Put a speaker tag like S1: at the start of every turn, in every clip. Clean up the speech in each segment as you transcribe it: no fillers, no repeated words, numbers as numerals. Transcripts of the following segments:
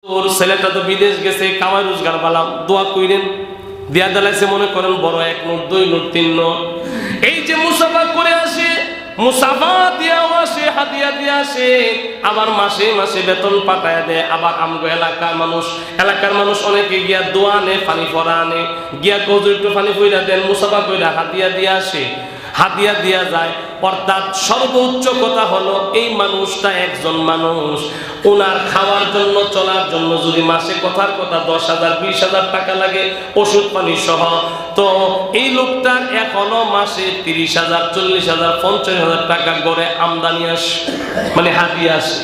S1: ওর ছেলেটা তো বিদেশ গেছে, কামাই রোজগার বালাম, দোয়া কইরেন। দিয়া দিলাইছে মনে করেন বড় 1 নোট 2 নোট 3 নোট। এই যে মুসাফা করে আসে, মুসাফা দিয়াও আসে, হাদিয়া দিয়া আসে, আবার মাসে মাসে বেতন পাঠায় দেয়। আবার আমগো এলাকার মানুষ অনেকে গিয়া দোয়া আনে, পানি পরা আনে, গিয়া গজু একটু পানি পইরা দেন, মুসাফা কইরা হাদিয়া দিয়া আসে, হাদিয়া দিয়া যায়। অর্থাৎ সর্বোচ্চ কথা হলো এই মানুষটা একজন মানুষ, ওনার খাওয়ার জন্য চলার জন্য যদি মাসে কথার কথা 10,000 20,000 টাকা লাগে ওষুধ পানি সহ, তো এই লোকটার এখনো মাসে 30,000 40,000 50,000 টাকা গড়ে আমদানি আসে, মানে হাদিয়া আসে।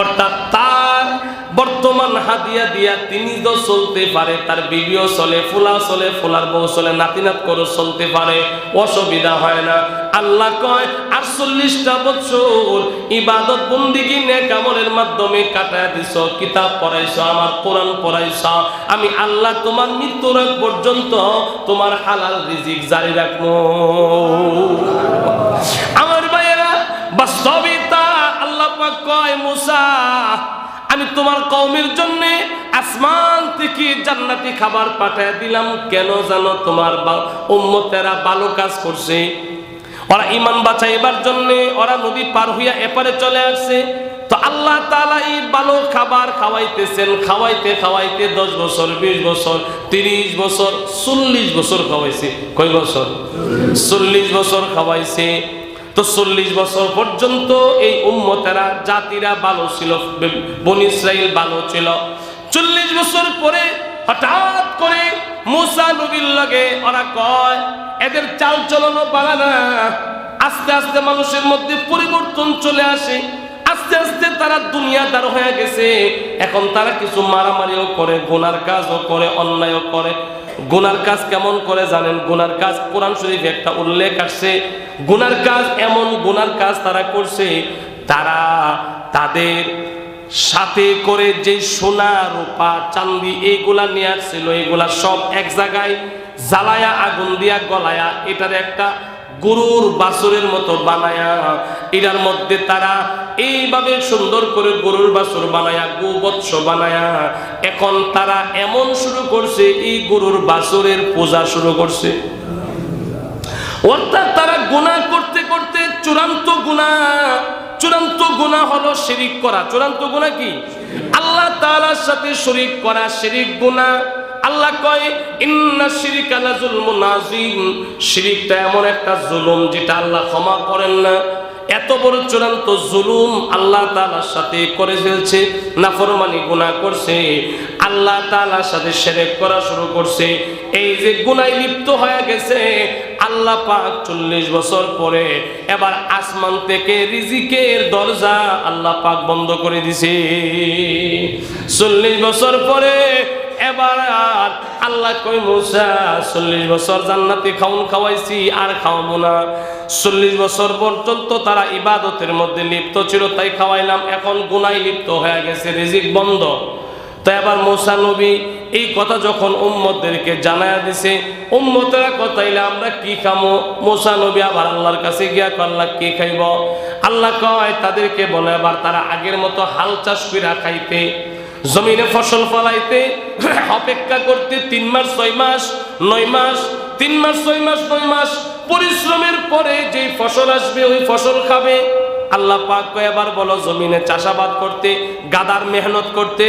S1: অর্থাৎ তার বর্তমান হাদিয়া দিয়া তিনি তো চলতে পারে, তার বিবিও চলে, ফুলা চলে, ফুলার বউ চলে, নাতিনাত করে চলতে পারে, অসুবিধা হয় না। আল্লাহ কয় 48টা বছর ইবাদত বন্দিগি নেক আমলের মাধ্যমে কাটায় দিছো, কিতাব পড়াইছো, আমার কোরআন পড়াইছো, আমি আল্লাহ তোমার মৃত্যুর আগ পর্যন্ত তোমার হালাল রিজিক জারি রাখবো। আমার ভাইয়েরা, বাস্তবিকতা আল্লাহ পাক কয় মুসা, আমি তোমার কওমের জন্য আসমান থেকে জান্নাতি খাবার পাঠিয়ে দিলাম। কেন জানো? তোমার উম্মতেরা ভালো কাজ করছে, ওরা ঈমান বাঁচাইবার জন্য ওরা নদী পার হইয়া এপারে চলে আসছে। তো আল্লাহ তাআলা এই ভালো খাবার খাওয়াইতেছেন, খাওয়াইতে খাওয়াইতে 10 বছর 20 বছর 30 বছর 40 বছর খাওয়াইছে। কয় বছর? 40 বছর খাওয়াইছে। তো 40 বছর পর্যন্ত এই উম্মতেরা জাতিরা ভালো ছিল, বনি ইসরাইল ভালো ছিল। 40 বছর পরে হঠাৎ করে মুসা নবীর লগে ওরা কয় এদের চাল চলনও ভালো না। আস্তে আস্তে মানুষের মধ্যে পরিবর্তন চলে আসে, আস্তে আস্তে তারা দুনিয়াদার হয়ে গেছে। এখন তারা কিছু মারামারিও করে, গুনার কাজও করে, অন্যায়ও করে। গুনার কাজ কেমন করে জানেন? গুনার কাজ কোরআন শরীফে একটা উল্লেখ আসছে। গুনার কাজ এমন গুনার কাজ তারা করছে, তারা তাদের সাথে করে যে সোনা রূপা চাঁদি এইগুলা নিয়ে আসছিল, এগুলা সব এক জায়গায় জ্বালায়া আগুন দিয়া গলায়া এটার একটা গরুর বাছুরের মতো বানায়া, এটার মধ্যে তারা এইভাবে সুন্দর করে গরুর বাছুর বানায়া, গোবৎস বানায়া, এখন তারা এমন শুরু করছে এই গরুর বাছুরের পূজা শুরু করছে। অর্থাৎ তারা গুনাহ করতে করতে চূড়ান্ত গুনাহ হলো শিরিক করা। চূড়ান্ত গুনাহ কি? আল্লাহ তাআলার সাথে শরীক করা, শিরিক গুনাহ। আল্লাহ কয় ইন্না শিরকা লাযুলমুন আযীম, শিরিকটা এমন একটা জুলুম যেটা আল্লাহ ক্ষমা করেন না। এত বড় চূড়ান্ত জুলুম আল্লাহ তাআলার সাথে করে ফেলছে, নাফরমানি গুনাহ করছে, আল্লাহ তাআলার সাথে শিরক করা শুরু করছে। এই যে গুনায় লিপ্ত হয়ে গেছে, আল্লাহ পাক 40 বছর পরে এবার আসমান থেকে রিজিকের দরজা আল্লাহ পাক বন্ধ করে দিছে। 40 বছর পরে এবার আর আল্লাহ কই মুসা 40 বছর জান্নাতি খাওন খাওয়াইছি, আর খাওয়াবো না। 40 বছর পর্যন্ত তারা ইবাদতের মধ্যে লিপ্ত ছিল, তাই খাওয়াইলাম। এখন গুনায় লিপ্ত হয়ে গেছে, রিজিক বন্ধ। তো এবার মুসা নবী এই কথা যখন উম্মতদেরকে জানায়া দিছে, উম্মতেরা কথাইলে আমরা কি খামো? মুসা নবী আবার আল্লাহর কাছে গিয়া আল্লাহ কি খাইব? আল্লাহ কয় তাদেরকে বলে এবার তারা আগের মতো হাল চাষ কইরা খাইতে, জমিনে ফসল ফলাইতে অপেক্ষা করতে 3 মাস 6 মাস 9 মাস, 3 মাস 6 মাস 9 মাস পরিশ্রমের পরে যে ফসল আসবে ওই ফসল খাবে। আল্লাহ পাক কয় এবার বলো জমিনে চাষাবাদ করতে, গাদার মেহনত করতে,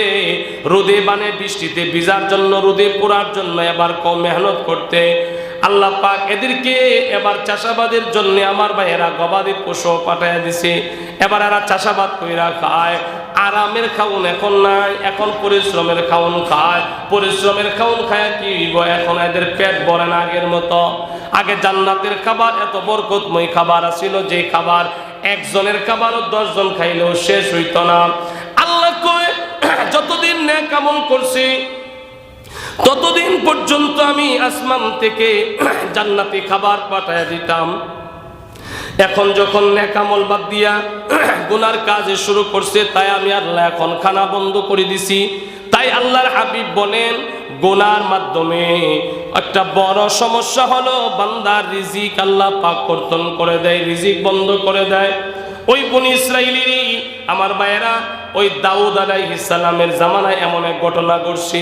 S1: রোদে বানে বৃষ্টিতে ভিজার জন্য, রোদে পোড়ার জন্য এবার কম মেহনত করতে। আল্লাহ পাক এদেরকে এবার চাষাবাদের জন্য আমার ভাইয়েরা গবাদি পশু পাঠাইয়া দিছে। এবার এরা চাষাবাদ কইরা খায়, আরামের খাওন এখন নাই, এখন পরিশ্রমের খাওন খায়। পরিশ্রমের খাওন খায় কি এখন এদের পেট ভরে না আগের মতো। আগে জান্নাতের খাবার এত বরকতময় খাবার ছিল, যে খাবার একজনের খাবারও 10 জন খাইলেও শেষ হইত না। আল্লাহ কয় যতদিন নেক আমল করছি ততদিন পর্যন্ত আমি আসমান থেকে জান্নাতি খাবার পাঠায় দিতাম। এখন যখন নেক আমল বাদ দিয়া গুনার কাজে শুরু করছে, তাই আমি আল্লাহ এখন খানা বন্ধ করে দিছি। তাই আল্লাহর হাবিব বলেন গুনার মাধ্যমে একটা বড় সমস্যা হলো বান্দার রিজিক আল্লাহ পাক কর্তন করে দেয়, রিজিক বন্ধ করে দেয়। ওই বনি ইসরাইলেরই আমার ভাইয়েরা ওই দাউদ আলাইহিস সালামের জামানায় এমন এক ঘটনা ঘটছে,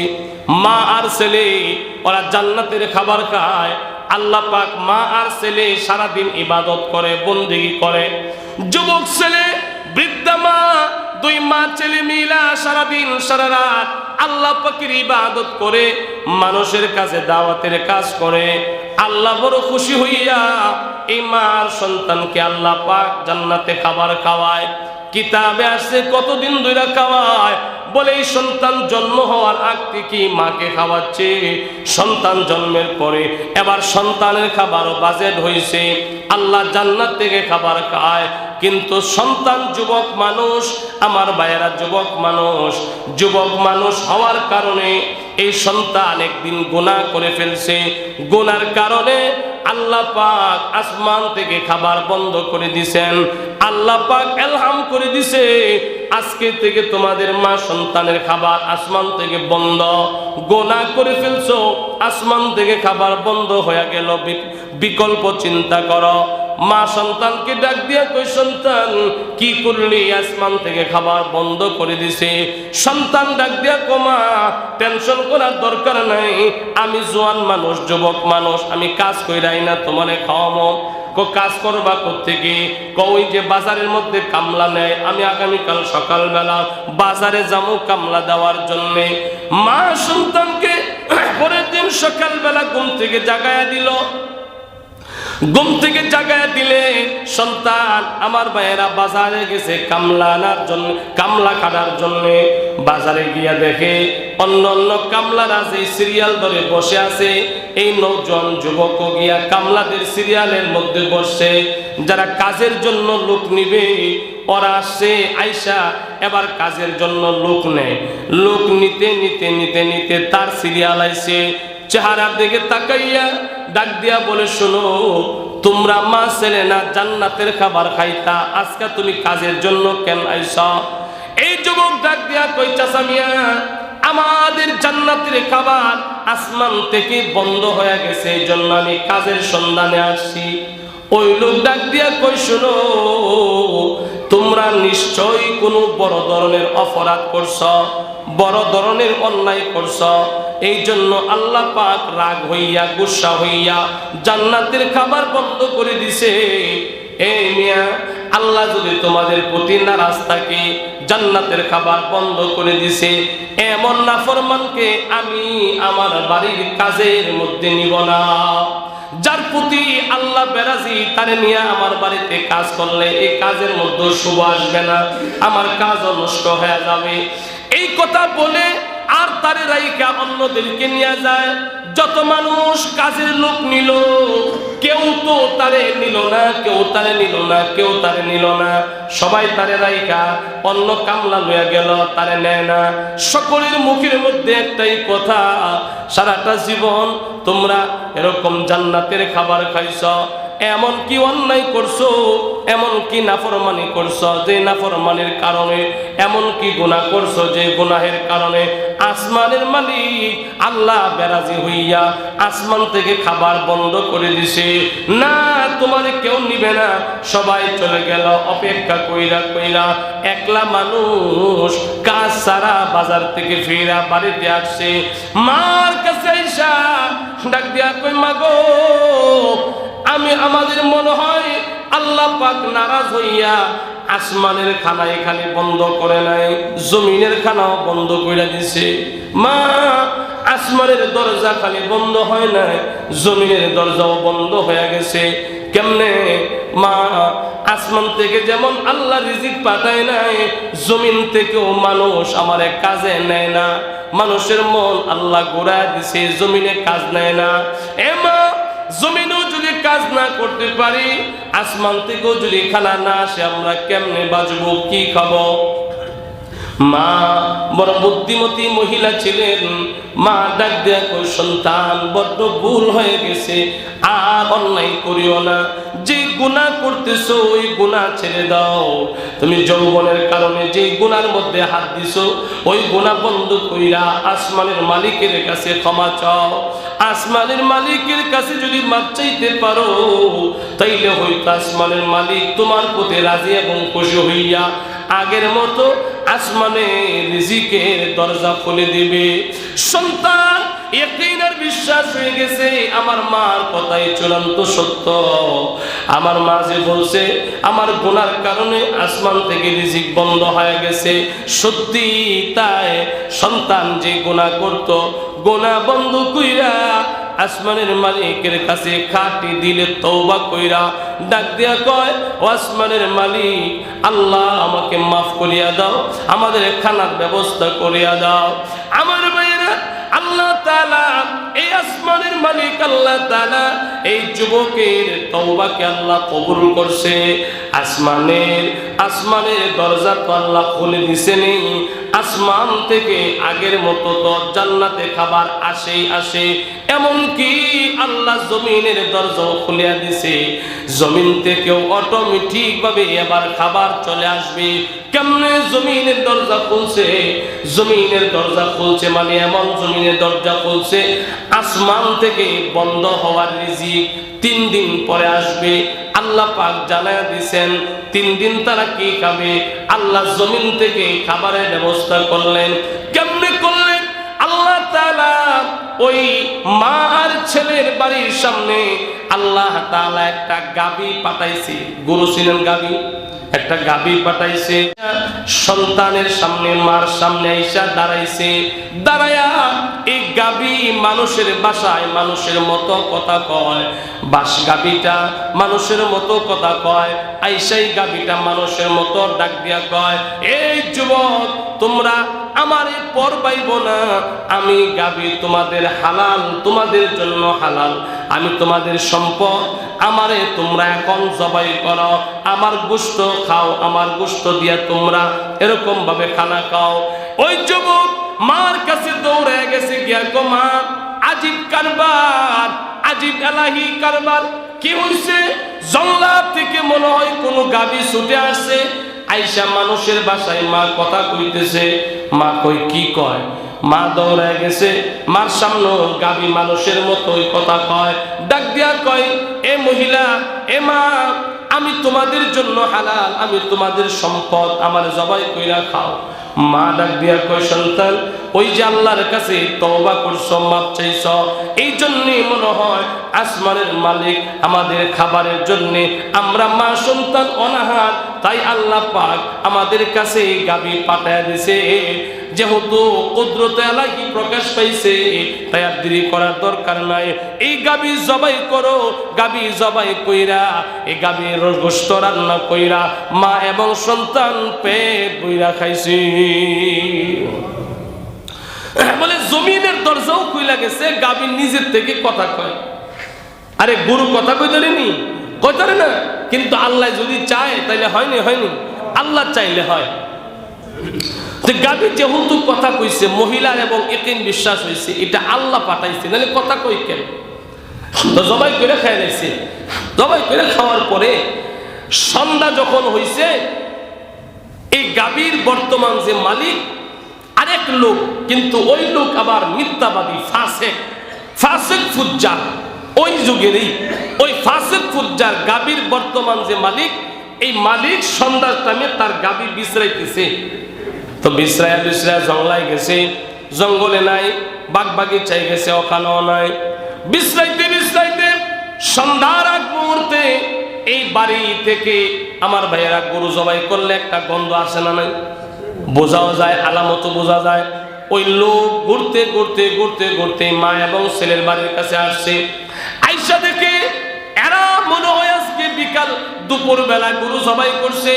S1: মা আর ছেলে ওরা জান্নাতের খাবার খায়। আল্লাহ পাক মা আর ছেলে সারাদিন ইবাদত করে, বন্দেগী করে। যুবক ছেলে, বৃদ্ধা মা, দুই মা ছেলে মিলা সারাদিন সারা রাত আল্লাহ পাকের ইবাদত করে, মানুষের কাছে দাওয়াতের কাজ করে। আল্লাহ বড় খুশি হইয়া এই মার সন্তানকে আল্লাহ পাক জান্নাতে খাবার খাওয়ায়। কিতাবে আসছে কতদিন ধরে খাওয়ায়, বলে এই সন্তান জন্ম হওয়ার আগ থেকে মাকে খাওয়াচ্ছে, সন্তান জন্মের পরে এবার সন্তানের খাবারও বাজেট হয়েছে, আল্লাহ জান্নাত থেকে খাবার খায়। কিন্তু সন্তান যুবক মানুষ, আমার ভাইয়েরা যুবক মানুষ হওয়ার কারণে এই সন্তান একদিন গুনাহ করে ফেলছে। গুনার কারণে আল্লাহ পাক আসমান থেকে খাবার বন্ধ করে দিয়েছেন। আল্লাহ পাক ইলহাম করে দিছে, আজকে থেকে তোমাদের মা সন্তানের খাবার আসমান থেকে বন্ধ। গুনাহ করে ফেলছো, আসমান থেকে খাবার বন্ধ হয়ে গেল, বিকল্প চিন্তা করো। মা সন্তানকে ডাক দিয়া কই, সন্তান কি করলি? আসমান থেকে খাবার বন্ধ করে দিছে। সন্তান ডাক দিয়া কমা, টেনশন করার দরকার নাই, আমি জোয়ান মানুষ, যুবক মানুষ, আমি কাজ কইরাই না তোমারে খাওয়াবো। কাজ করবা কোত্থেকে? ওই যে বাজারের মধ্যে কামলা নেয়, আমি আগামীকাল সকালবেলা বাজারে যাবো কামলা দেওয়ার জন্য। মা সন্তানকে পরের দিন সকালবেলা ঘুম থেকে জাগায়া দিল। ঘুম থেকে জাগায় দিলে সন্তান আমার ভাইয়েরা বাজারে গেছে কামলা আনার জন্য, কামলা কাটার জন্য। বাজারে গিয়া দেখে অন্য অন্য কামলারা যে সিরিয়াল ধরে বসে আছে, এই নৌজন যুবক গিয়া কামলাদের সিরিয়ালের মধ্যে বসে। যারা কাজের জন্য লোক নিবে ওরা আসছে, আইসা এবার কাজের জন্য লোক নেয়। লোক নিতে নিতে নিতে নিতে তার সিরিয়াল আইছে। চেহারার দিকে তাকাইয়া ডাক দিয়া বলে, শোনো, তোমরা মা ছেলে না জান্নাতের খাবার খাইতা, আজকে তুমি কাজের জন্য কেন আইছ? এই যুবক ডাক দিয়া কই, চাচা মিয়া, আমাদের জান্নাতের খাবার আসমান থেকে বন্ধ হয়ে গেছে, এই জন্য আমি কাজের সন্ধানে আসছি। ওই লোক ডাক দিয়া কই, শোনো, তোমরা নিশ্চয়ই কোনো বড় ধরনের অপরাধ করছ, বড় ধরনের অন্যায় করছ, এই জন্য আল্লাহ পাক রাগ হইয়া গুসা হইয়া জান্নাতের খাবার বন্ধ করে দিছে। এই মিয়া, আল্লাহ যদি তোমাদের প্রতি নারাজ থাকে, জান্নাতের খাবার বন্ধ করে দিছে, এমন নাফরমানকে আমি আমার বাড়ির কাজের মধ্যে নিব না। যার প্রতি আল্লাহ বেরাজি, তারে নিয়ে আমার বাড়িতে কাজ করলে এই কাজের মধ্যে শুভ আসবে না, আমার কাজও নষ্ট হয়ে যাবে। এই কথা বলে আর তারে রাইকা অন্যদেরকে নিয়ে যায়। যত মানুষ কাজের লোক নিল, কেউ তো তারে নিল না, কেউ তারে নিল না, কেউ তারে নিল না, সবাই তারে রাইকা অন্য কামলা লইয়া গেল, তারে নেয় না। সকলের মুখের মধ্যে একটাই কথা, সারাটা জীবন তোমরা এরকম জান্নাতের খাবার খাইছ, এমন কি অন্যায় করছো, এমন কি নাফরমানি করছো, যে নাফরমানির কারণে, এমন কি গুনাহ করছো যে গুনাহের কারণে আসমানের মালিক আল্লাহ বেরাজি হইয়া আসমান থেকে খাবার বন্ধ করে দিছে। না, তোমার কেউ নিবে না, সবাই চলে গেল। অপেক্ষা কইরা কইরা একলা মানুষ কাজ সারা বাজার থেকে ফিরা বাড়িতে আসছে। মার কাছে আইসা ডাক দিয়া কই, মা গো, আমাদের মনে হয় আল্লাহ পাক নারাজ হইয়া আসমানের খানা এখানে বন্ধ করে নাই, জমিনের খানাও বন্ধ করে দিছে। মা, আসমানের দরজা খালি বন্ধ হয় নাই, জমিনের দরজাও বন্ধ হয়ে গেছে। কেমনে? মা, আসমান থেকে যেমন আল্লাহ রিজিক পাঠায় নাই, জমিন থেকেও মানুষ আমার কাজে নেয় না। মানুষের মন আল্লাহ ঘুরায় দিছে, জমিনে কাজ নেয় না। এ মা, জমিনেও যদি কাজ না করতে পারি, আসমান থেকেও যদি খানা না আসে, আমরা কেমনে বাঁচবো, কি খাবো? মা বড় বুদ্ধিমতী মহিলা ছিলেন। মা ডাক দেয়া কই, সন্তান, বড্ড ভুল হয়ে গেছে, আর অন্যায় করিও না। যে গুনাহ করতেছো ওই গুনাহ ছেড়ে দাও। তুমি যৌবনের কারণে যে গুনার মধ্যে হাত দিছো, ওই গুনাহ বন্ধ কইরা আসমানের মালিকের কাছে ক্ষমা চাও। আসমানের মালিকের কাছে যদি মাপ চাইতে পারো তাইলে হয়তো আসমানের মালিক তোমার প্রতি রাজি এবং খুশি হইয়া আগের মতো আসমানে রিজিকের দরজা খুলে দিবে। সন্তান ইয়াকিন আর বিশ্বাস হয়ে গেছে আমার মার কথাই চূড়ান্ত সত্য। আমার মা যে বলছে আমার গুনার কারণে আসমান থেকে রিজিক বন্ধ হয়ে গেছে, সত্যি তাই। সন্তান যে গুনাহ করত, গুনাহ বন্ধ কইরা আসমানের মালিকের কাছে খাটি দিলে তওবা কইরা ডাক দিয়া কয়, ও আসমানের মালিক আল্লাহ আমাকে মাফ করিয়া দাও, আমাদের খানার ব্যবস্থা করিয়া দাও। আমার ভাইয়েরা, আল্লাহ তাআলা এই আসমানের মালিক আল্লাহ তাআলা এই যুবকের তওবাকে আল্লাহ কবুল করছে। আসমানের দরজা তো আল্লাহ খুলে দিছেনই, আসমান থেকে আগের মতো তো জান্নাতে খাবার আসে। এমনকি আল্লাহ জমিনের দরজাও খুলে দিছে, জমিন থেকেও অটোমেটিক ভাবে এবার খাবার চলে আসবে। কেমনে জমিনের দরজা খুলছে? জমিনের দরজা খুলছে মানে এমন জমিনের দরজা খুলছে আসমান থেকে বন্ধ হওয়ার রিজিক 3 দিন পরে আসবে। আল্লাহ পাক জানায়া দিয়েছেন 3 দিন তারা কি খাবে। আল্লাহ জমিন থেকে খাবারের ব্যবস্থা করলেন। কেমনে করলেন? আল্লাহ তাআলা ওই মা আর ছেলের বাড়ির সামনে আল্লাহ তাআলা একটা গাবি পাঠাইছে। গরু ছিলেন গাবি, একটা গাবি পাঠাইছে। সন্তানের সামনে মার সামনে আইসা দাঁড়াইছে। দাঁড়ায়া এই গাবি মানুষের বাসায় মানুষের মতো কথা কয়। গাবিটা মানুষের মতো কথা কয়। আইসাই গাবিটা মানুষের মতো ডাক দিয়া কয়, এই যুবক তোমরা আমারে পর পাইব না, আমি গাবি তোমাদের হালাল, তোমাদের জন্য হালাল, আমি তোমাদের সম্পদ, আমারে তোমরা এখন জবাই করো, আমার গোশত খাও, আমার গোশত দিয়া তোমরা এরকম ভাবে খানা খাও। ওই যুবক মার কাছে দৌড়ে গেছে, গিয়া গো মা, আজীব কারবার, আজীব এলাহি কারবার। কি হইছে? জঙ্গলা থেকে মনে হয় কোনো গাবি ছুটে আসছে, আইসা মানুষের বাসায় মা কথা কইতেছে। মা কই, কি কয়? মা দৌড়ায় গেছে, মার সামনে গাবি মানুষের মতোই কথা কয়। ডাক দিয়া কয়, এ মহিলা, এ মা, আমি তোমাদের জন্য হালাল, আমি তোমাদের সম্পদ, আমার জবাই কইরা খাও। মা ডাক দিয়া কয়, সন্তান, ওই যে আল্লাহর কাছে তওবা করছো, মাপ চাইছো, এই জন্যই মনে হয় আসমানের মালিক আমাদের খাবারের জন্যে আমরা মা সন্তান অনাহার, তাই আল্লাহ পাক আমাদের কাছে গাবি পাঠায় দিছে। যেহেতু কুদরতে আলাহি প্রকাশ পাইছে, তাই আর দেরি করার দরকার নাই। এই গাবি জবাই করো। গাবি জবাই কইরা এই গাবির গোশত রান্না কইরা মা এবং সন্তান পেট বইরা খাইছি। বলে জমিনের দরজাও খুইলা গেছে, গাবি নিজের থেকে কথা কয়। আরে গরু কথা কইতারেনি, কইতারে না, কিন্তু আল্লাহ যদি চায় তাইলে হয়নি, আল্লাহ চাইলে হয়। গাবি যেহেতু কথা কইছে, মহিলার এবং ইয়াকিন বিশ্বাস হয়েছে এটা আল্লাহ পাঠাইছে, নাহলে কথা কই কেন? তো জবাই করে খাই লাইছে। জবাই করে খাওয়ার পরে সন্ধ্যা যখন হইছে, এই গাবির বর্তমান যে মালিক আরেক লোক, কিন্তু ওই লোক আবার মিথ্যাবাদী, ফাসেক ফুজ্জার। ওই যুগেরই ওই ফাসেক ফুজ্জার গাবির বর্তমান যে মালিক, এই মালিক সন্ধ্যার টাইমে তার গাবি বিশ্রাইতেছে। তো বিশ্রায় জঙ্গলায় গেছে, জঙ্গলে নাই, বাগবাগিচায় গেছে, ওখানেও নাই। বিশ্রাইতে সন্ধ্যার আগ মুহূর্তে এই বাড়ি থেকে আমার ভাইয়েরা গরু জবাই করলে একটা গন্ধ আসে না? নাই, বোঝাও যায়, আলামত বোঝা যায়। ওই লোক ঘুরতে মা এবং ছেলের বাড়ির কাছে আসছে। আইসা দেখে এরা মনে হয় আজকে বিকাল দুপুর বেলা গরু জবাই করছে।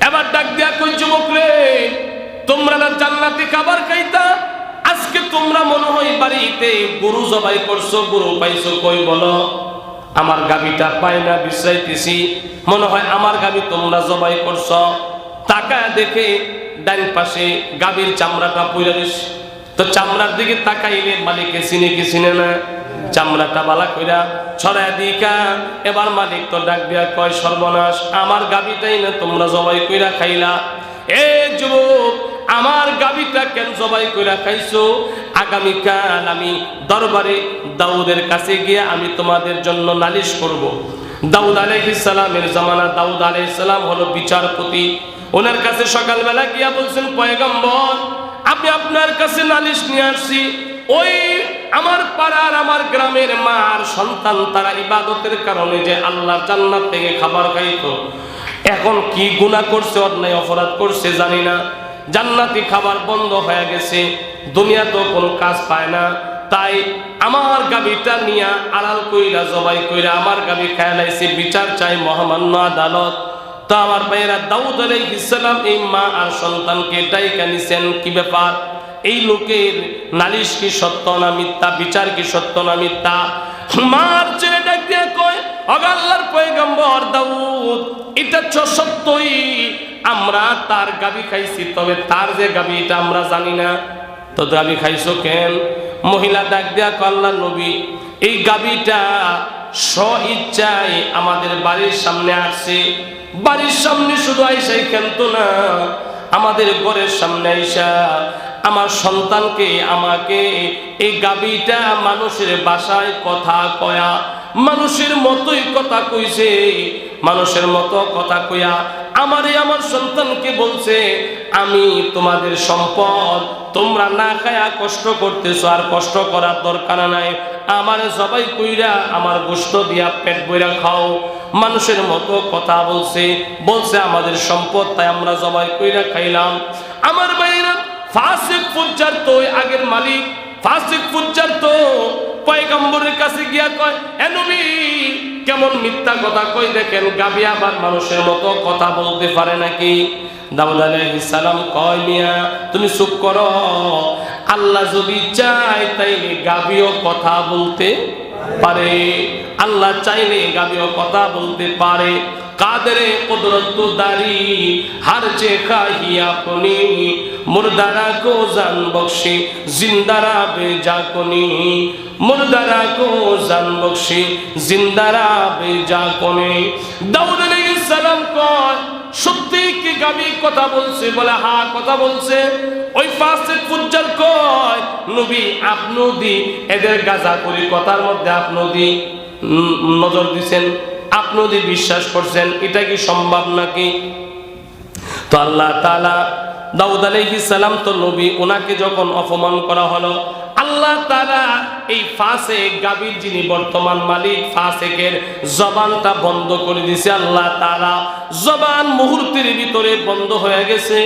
S1: এবার ডাক দিয়া কই, যুবক রে, তোমরা না জান্নাতি খাবার খাইতা, আজকে তোমরা মনে হয় বাড়িতে গরু জবাই করছো, গরু পাইছো কই বলো? আমার গাবিটা পাই না, বিশ্রাইতেছি, মনে হয় আমার গাবি তোমরা জবাই করছো। তাকায় দেখে ডান পাশে গাবির চামড়াটা পইরা দিছে। তো চামড়ার দিকে তাকাইলে মালিকে চিনে কি চিনে না, চামড়াটা বালা কইরা ছড়ায় দিকা। এবার মালিক তো ডাক দিয়া কয়, সর্বনাশ, আমার গাবিটাই না তোমরা জবাই কইরা খাইলা। এ যুবক, আমার গাবিটা কেন জবাই কইরা খাইছো? আগামীকাল আমি দরবারে দাউদের কাছে গিয়ে আমি তোমাদের জন্য নালিশ করব। দাউদ আলাইহিস সালামের জামানা, দাউদ আলাইহিস সালাম হলো বিচারপতি। ওনার কাছে সকালবেলা গিয়া বলছেন, পয়গম্বর আমি আপনার কাছে নালিশ নিয়ে আসছি। ওই আমার পাড়ার আমার গ্রামের মা আর সন্তান তারা ইবাদতের কারণে যে আল্লাহর জান্নাত থেকে খাবার খাইতো, এখন কি গুনাহ করছে, অন্যায় অপরাধ করছে জানি না, জান্নাতি খাবার বন্ধ হয়ে গেছে, দুনিয়াতেও কোনো কাজ পায় না, তাই আমার গাভীটা নিয়ে আড়াল কইরা জবাই কইরা আমার গাভী খায় লাইছে, বিচার চাই মহামান্য আদালত। তো আমার ভাইয়েরা, দাউদ আলাইহিস সালাম এই মা আর সন্তানকে ডাইকা নিছেন, কি ব্যাপার, এই লোকের নালিশ কি সত্য না মিথ্যা, বিচার কি সত্য না মিথ্যা? মার ছেলে ডাক দিয়ে কয়, ওগো আল্লাহর পয়গম্বর দাউদ, এটা সত্যই, আমরা তার গাভী খাইছি, তবে তার যে গাভী এটা আমরা জানি না। তো গাভী খাইছো কেন? মহিলা ডাক দিয়া কয়, আল্লাহর নবী, এই গাভীটা স্ব-ইচ্ছায় আমাদের বাড়ির সামনে আসছে, বাড়ির সামনে শুধু আইসাই খেলতো না, আমাদের ঘরের সামনে আইসা আমার সন্তানকে আমাকে এই গাভীটা মানুষের বাসায় কথা কয়া, মানুষের মতোই কথা কইছে, মানুষের মতো কথা কইয়া আমারে আমার সন্তানকে বলছে, আমি তোমাদের সম্পদ, তোমরা না খায়া কষ্ট করতেছো, আর কষ্ট করার দরকার নাই, আমার জবাই কইরা আমার গোশত দিয়া পেট বইরা খাও। মানুষের মতো কথা বলছে, বলছে আমাদের সম্পদ, তাই আমরা জবাই কইরা খাইলাম। আমার ভাইরা, ফাসিক ফুজ্জার তো আগের মালিক, ফাসিক ফুজ্জার তো পয়গম্বরের কাছে গিয়া কয়, হে নবী, কেমন মিথ্যা কথা কই, দেখেন গাভী আবার মানুষের মতো কথা বলতে পারে নাকি? দাউদ আলাইহিস সালাম কয়, মিয়া তুমি চুপ করো, আল্লাহ যদি চায় তাইলে গাভীও কথা বলতে পারে, আল্লাহ চাইলে গাভীও কথা বলতে পারে। কাদরে কুদরত দারি हर जे खाही अपनी मुर्दारा को जान बख्शी जिंदारा बेजा कोनी मुर्दारा को जान बख्शी जिंदारा बेजा कोनी। दाऊद अलैहिस सलाम को সত্যি কি গাবি কথা বলছে? বলে হ্যাঁ কথা বলছে। ওই ফাসিক ফুজ্জার কয়, নবী আপনি দি এদের গাজাখুরি কথার মধ্যে আপনি দি নজর দিবেন, আপনি দি বিশ্বাস করছেন, এটা কি সম্ভব নাকি? তো আল্লাহ তাআলা দাউদ আলাইহিস সালাম তো নবী, ওনাকে যখন অপমান করা হলো, আল্লাহ তাআলা এই ফাসিক গাবির যিনি বর্তমান মালিক, ফাসিকের জবানটা বন্ধ করে দিয়েছে। আল্লাহ তাআলা জবান মুহূর্তের ভিতরে বন্ধ হয়ে গেছে।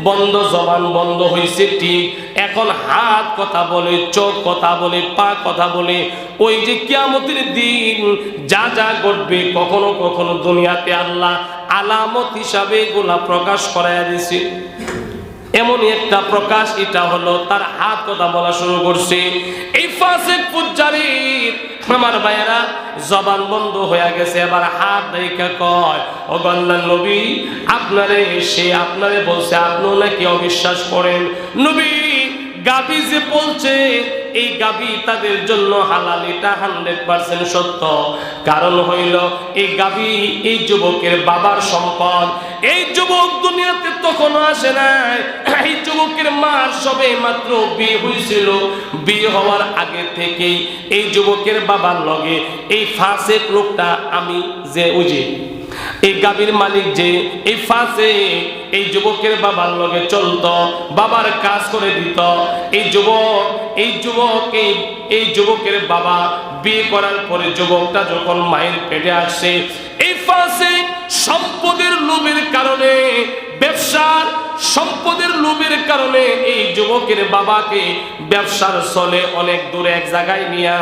S1: বন্ধ জবান বন্ধ হয়েছে ঠিক, এখন হাত কথা বলে, চোখ কথা বলে, পা কথা বলে। ওই যে কিয়ামতের দিন যা যা ঘটবে, কখনো কখনো দুনিয়াতে আল্লাহ আলামত হিসাবে এগুলা প্রকাশ করাইয়া দিয়েছে। এমনই একটা প্রকাশ, এটা হলো তার হাত কথা বলা শুরু করছে। এই ফাসিক ফুজ্জারের আমার ভাইয়েরা জবান বন্ধ হয়ে গেছে, এবার হাত দেখা কয়, ও আল্লাহর নবী আপনারে, সে আপনারে বলছে, আপনিও নাকি অবিশ্বাস করেন? নবী গাবি যে বলছে এই গাবি তাদের জন্য হালাল, এটা 100% সত্য। কারণ হইল এই গাবি এই যুবকের বাবার সম্পদ। এই যুবক দুনিয়াতে তখনও আসে নাই, এই যুবকের মার সবে মাত্র বিয়ে হয়েছিল। বিয়ে হওয়ার আগে থেকেই এই যুবকের বাবার লগে এই ফাসিক লোকটা, আমি যে ওই যে এই গাবির মালিক, যে এই ফাসিক এই যুবকের বাবার লগে চলতো, বাবার কাজ করে দিত। এই যুবকের বাবা বিয়ে করার পরে যুবকটা যখন মায়ের পেটে আসে, এই ফাসিক সম্পদের লোভের কারণে, ব্যবসার সম্পদের লোভের কারণে এই যুবকের বাবাকে ব্যবসার চলে অনেক দূরে এক জায়গায় নিয়ে,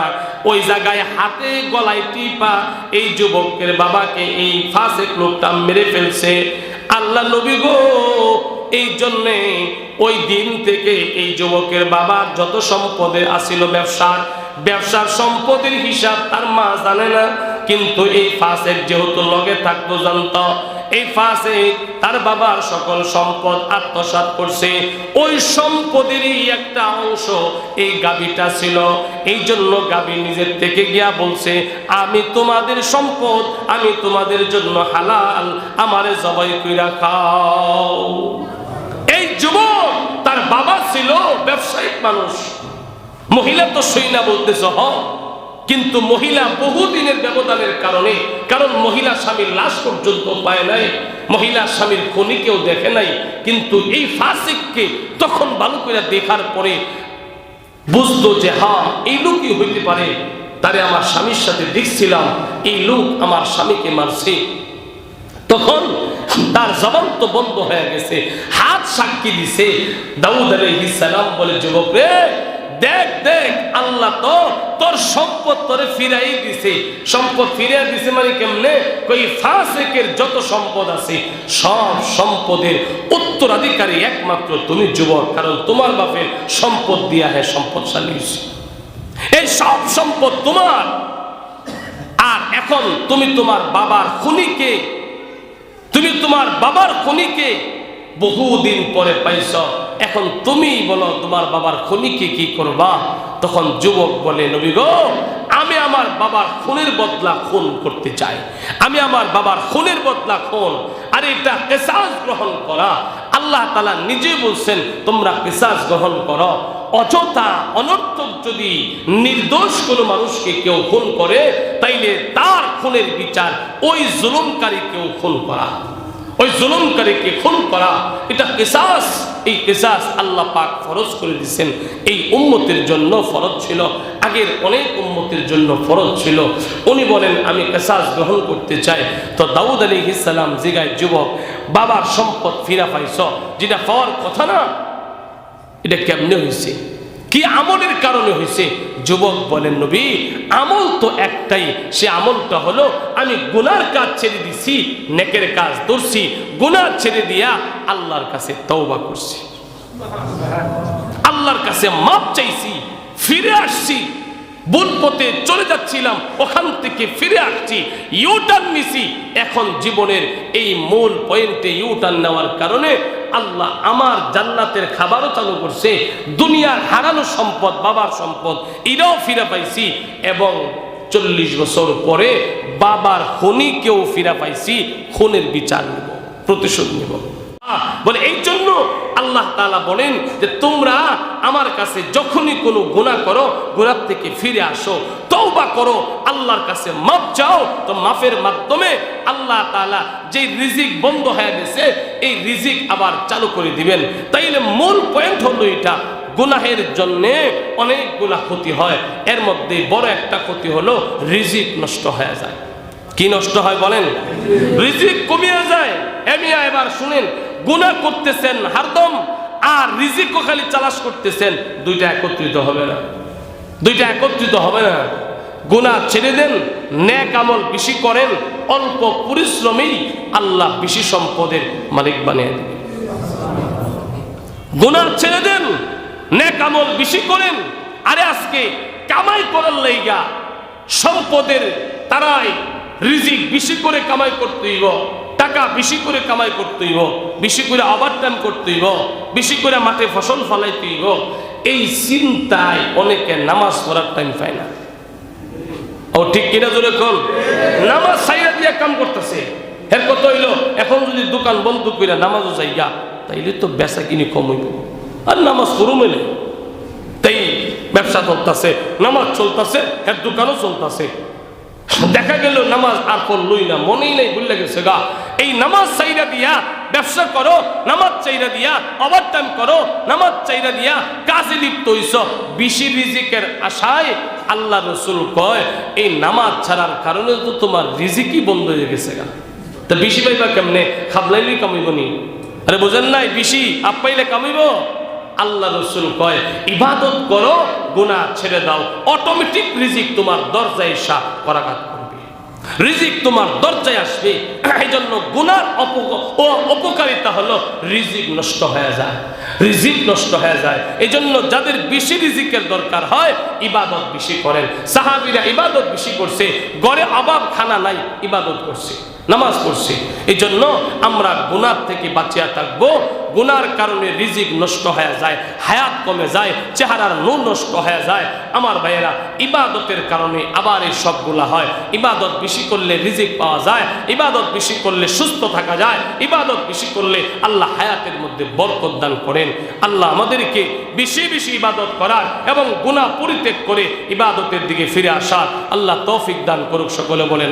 S1: ওই জায়গায় হাতে গলায় টিপা এই যুবকের বাবাকে এই ফাসিক লোকটা মেরে ফেলছে। আল্লাহ নবী গো, এই জন্যে ওই দিন থেকে এই যুবকের বাবার যত সম্পদে আসিল, ব্যবসার সম্পদের হিসাব তার মা জানে না, কিন্তু এই ফাসিক যেহেতু লগে থাকতো জানতো। এই ফাসিক তার বাবার সকল সম্পদ আত্মসাৎ করছে, ওই সম্পদেরই একটা অংশ এই গাবিটা ছিল। এই জন্য গাবি নিজের থেকে গিয়া বলছে, আমি তোমাদের সম্পদ, আমি তোমাদের জন্য হালাল, আমারে জবাই কইরা খাও। এই যুবক তার বাবা ছিল ব্যবসায়িক মানুষ, মহিলা তো সই না বলতেছ, কিন্তু মহিলা বহুদিনের ব্যবধানের কারণে, কারণ মহিলা স্বামীর লাশ পর্যন্ত পায় নাই, মহিলা স্বামীর খনিকেও দেখে নাই, কিন্তু এই ফাসিককে তখন ভালো করে দেখার পরে বুঝলো যে হ্যাঁ এই লোকই হইতে পারে, তারে আমার স্বামীর সাথে দেখছিলাম, এই লোক আমার স্বামীকে মারছে। তখন তার জবান তো বন্ধ হয়ে গেছে, হাত সাক্ষী দিছে। দাউদ আলাইহিস সালাম বলে, যুবক রে, দেখ দেখ, আল্লাহ তো তোর সম্পদ তোরে ফিরাই দিছে। সম্পদ ফিরিয়ে দিছে মানে কেমনে? কই ফাসিকের যত সম্পদ আছে সব সম্পদের উত্তরাধিকারী একমাত্র তুমি যুবক, কারণ তোমার বাপের সম্পদ দিয়া হে সম্পদশালী হইছে, এই সব সম্পদ তোমার। আর এখন তুমি তোমার বাবার খুনিকে, তুমি তোমার বাবার খুনিকে বহুদিন পরে পাইছ, এখন তুমি বলো তোমার বাবার খুনিকে কি করবা? তখন যুবক বলে, নবী গো, আমি আমার বাবার খুনের বদলা খুন করতে চাই, আমি আমার বাবার খুনের বদলা খুন। আর এটা কিসাস গ্রহণ করা, আল্লাহ তাআলা নিজে বলছেন তোমরা কিসাস গ্রহণ করো। অযথা অনর্থক যদি নির্দোষ কোনো মানুষকে কেউ খুন করে, তাইলে তার খুনের বিচার ওই জুলুমকারীকেও খুন করা, ওই জুলুমকারীকে খুন করা, এটা কিসাস। এই কিসাস আল্লাহ পাক ফরজ করে দিয়েছেন। এই উম্মতের জন্য ফরজ ছিল, আগের অনেক উম্মতের জন্য ফরজ ছিল। উনি বলেন আমি কিসাস গ্রহণ করতে চাই। তো দাউদ আলাইহিস সালাম জিগায়, যুবক, বাবার সম্পদ ফিরা পাইছ, যেটা পাওয়ার কথা না, এটা কেমনে হয়েছে, কি আমলের কারণে হয়েছে? যুবক বলেন, নবী, আমল তো একটাই, সে আমলটা হলো আমি গুনার কাজ ছেড়ে দিছি, নেকের কাজ ধরছি, গুনাহ ছেড়ে দিয়া আল্লাহর কাছে তওবা করছি, আল্লাহর কাছে মাপ চাইছি, ফিরে আসছি। ভুল পথে চলে যাচ্ছিলাম, ওখান থেকে ফিরে আসছি, ইউটার্ন নিছি। এখন জীবনের এই মূল পয়েন্টে ইউটার্ন নেওয়ার কারণে আল্লাহ আমার জান্নাতের খাবারও চালু করছে, দুনিয়ার হারানো সম্পদ, বাবার সম্পদ, এটাও ফিরে পাইছি, এবং 40 বছর পরে বাবার খুনিকেও ফিরে পাইছি। খুনের বিচার নেব, প্রতিশোধ নেব। বলে এই জন্য আল্লাহ তাআলা বলেন যে তোমরা আমার কাছে যখনই কোনো গুনাহ করো, গুনাহ থেকে ফিরে আসো, তওবা করো, আল্লাহর কাছে মাপ চাও, তো মাফের মাধ্যমে আল্লাহ তাআলা যে রিজিক বন্ধ হয়ে গেছে এই রিজিক আবার চালু করে দিবেন। তাইলে মূল পয়েন্ট হলো এটা, গুনাহের জন্য অনেকগুলা ক্ষতি হয়, এর মধ্যে বড় একটা ক্ষতি হলো রিজিক নষ্ট হয়ে যায়। কি নষ্ট হয় বলেন? রিজিক কমিয়ে যায়। এমিয়া এবার শুনেন, গুনাহ করতেছেন হরদম, আর রিজিকও খালি তালাশ করতেছেন, দুইটা একত্রিত হবে না, দুইটা একত্রিত হবে না। গুনাহ ছেড়ে দেন, নেক আমল বেশি করেন, অল্প পরিশ্রমেই আল্লাহ বেশি সম্পদের মালিক বানিয়ে দেবেন। গুনাহ ছেড়ে দেন, নেক আমল বেশি করেন। আরে আজকে কামাই করার লাইগা সম্পদের তারাই রিজিক বেশি করে কামাই করতে হইব, টাকা বেশি করে কামাই করতে হইব, বেশি করে ওভারটাইম করতে হইব, বেশি করে মাঠে ফসল ফলাইতে হইব। এই চিন্তায় অনেকে নামাজ পড়ার টাইম পায় না। ও ঠিক কিনা জোরে কোন? নামাজ ছাইরা দিয়ে কাম করতেছে। এর কত হইলো, এখন যদি দোকান বন্ধ করে নামাজও যাইয়া, তাইলে তো বেচা কিনি কম হইব, আর নামাজ পড়ু মেলে। তাই ব্যবসা চলতেছে, নামাজ চলতেছে, এর দোকানও চলতেছে। দেখা গেল নামাজ আর পড়লই না, মনেই নাই, ভুলে গেছে গা। এই নামাজ চাইরা দিয়া ব্যবসা করো, নামাজ চাইরা দিয়া ওভারটাইম করো, নামাজ চাইরা দিয়া কাজে লিপ্ত হইছ বেশি রিজিকের আশায়। আল্লাহ রসুল কয় এই নামাজ ছাড়ার কারণে তো তোমার রিজিকই বন্ধ হয়ে গেছে গা। তা বেশি পাইবা কেমনে? খাবলাইলেই কামাইব নি? আরে বোঝেন নাই, বেশি আপ পাইলে কামাইব? আল্লাহ রসুল কয় ইবাদত করো, গুনাহ ছেড়ে দাও, অটোমেটিক রিজিক তোমার দরজায় এসে করাঘাত করবে, রিজিক তোমার দরজায় আসবে। এই জন্য গুনার অপকারিতা হলো রিজিক নষ্ট হয়ে যায়, রিজিক নষ্ট হয়ে যায়। এই জন্য যাদের বেশি রিজিকের দরকার হয় ইবাদত বেশি করেন। সাহাবীরা ইবাদত বেশি করছে, ঘরে অভাব খানা নাই, ইবাদত করছে। নামাজ পড়ছি। এই জন্য আমরা গুনাহ থেকে বাঁচিয়া থাকবো। গুনার কারণে রিজিক নষ্ট হয়ে যায়, হায়াত কমে যায়, চেহারার নূর নষ্ট হয়ে যায়। আমার ভাইয়েরা, ইবাদতের কারণে আবার এই সবগুলা হয়। ইবাদত বেশি করলে রিজিক পাওয়া যায়, ইবাদত বেশি করলে সুস্থ থাকা যায়, ইবাদত বেশি করলে আল্লাহ হায়াতের মধ্যে বরকত দান করেন। আল্লাহ আমাদেরকে বেশি বেশি ইবাদত করার এবং গুনাহ পরিত্যাগ করে ইবাদতের দিকে ফিরে আসার আল্লাহ তৌফিক দান করুক। সকলে বলেন